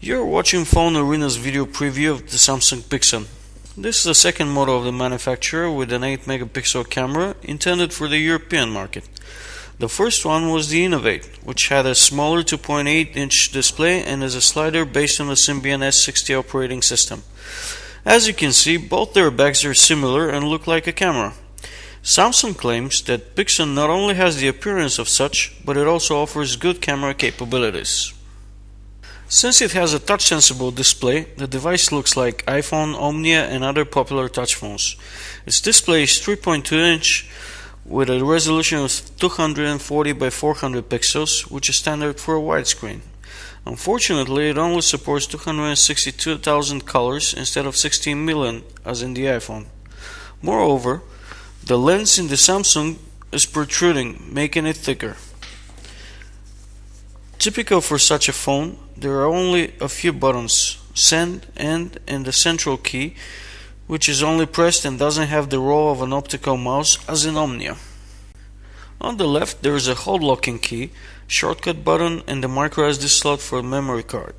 You're watching Phone Arena's video preview of the Samsung Pixon. This is the second model of the manufacturer with an 8 megapixel camera intended for the European market. The first one was the Innovate, which had a smaller 2.8-inch display and is a slider based on the Symbian S60 operating system. As you can see, both their backs are similar and look like a camera. Samsung claims that Pixon not only has the appearance of such, but it also offers good camera capabilities. Since it has a touch-sensible display, the device looks like iPhone, Omnia and other popular touch phones. Its display is 3.2-inch with a resolution of 240 by 400 pixels, which is standard for a widescreen. Unfortunately, it only supports 262,000 colors instead of 16 million as in the iPhone. Moreover, the lens in the Samsung is protruding, making it thicker. Typical for such a phone, there are only a few buttons, send, end, and the central key, which is only pressed and doesn't have the role of an optical mouse as in Omnia. On the left there is a hold locking key, shortcut button and the microSD slot for a memory card.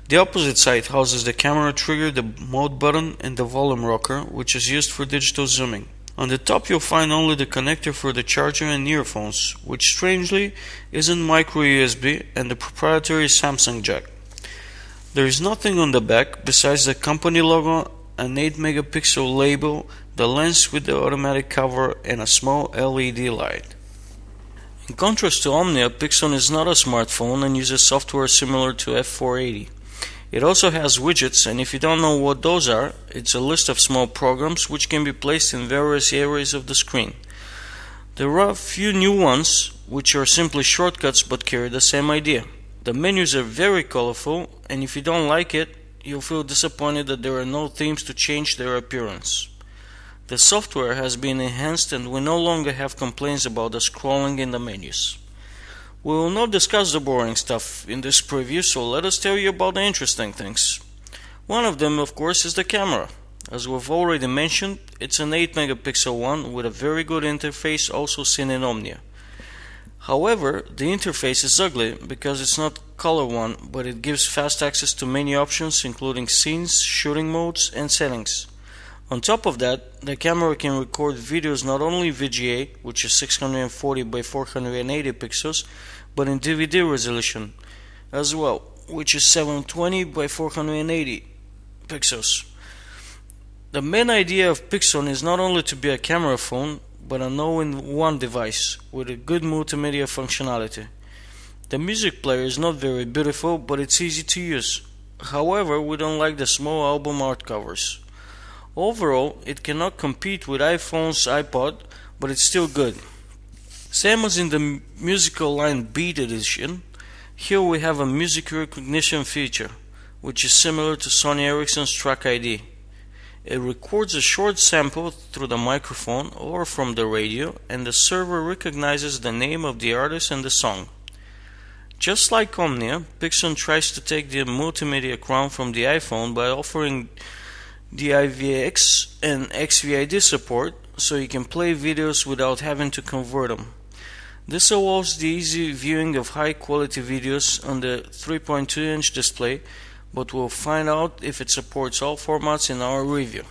The opposite side houses the camera trigger, the mode button and the volume rocker, which is used for digital zooming. On the top you'll find only the connector for the charger and earphones, which strangely isn't micro USB and the proprietary Samsung jack. There is nothing on the back besides the company logo, an 8 megapixel label, the lens with the automatic cover and a small LED light. In contrast to Omnia, Pixon is not a smartphone and uses software similar to F480. It also has widgets, and if you don't know what those are, it's a list of small programs which can be placed in various areas of the screen. There are a few new ones which are simply shortcuts but carry the same idea. The menus are very colorful, and if you don't like it, you'll feel disappointed that there are no themes to change their appearance. The software has been enhanced and we no longer have complaints about the scrolling in the menus. We will not discuss the boring stuff in this preview, so let us tell you about the interesting things. One of them, of course, is the camera. As we've already mentioned, it's an 8 megapixel one with a very good interface, also seen in Omnia. However, the interface is ugly because it's not color one, but it gives fast access to many options including scenes, shooting modes and settings. On top of that, the camera can record videos not only VGA, which is 640 by 480 pixels, but in DVD resolution as well, which is 720 by 480 pixels. The main idea of Pixon is not only to be a camera phone, but an all-in-one device with a good multimedia functionality. The music player is not very beautiful, but it's easy to use. However, we don't like the small album art covers. Overall, it cannot compete with iPhone's iPod, but it's still good. Same as in the musical line Beat Edition, here we have a music recognition feature, which is similar to Sony Ericsson's Track ID. It records a short sample through the microphone or from the radio, and the server recognizes the name of the artist and the song. Just like Omnia, Pixon tries to take the multimedia crown from the iPhone by offering DivX and XviD support, so you can play videos without having to convert them. This allows the easy viewing of high quality videos on the 3.2-inch display, but we'll find out if it supports all formats in our review.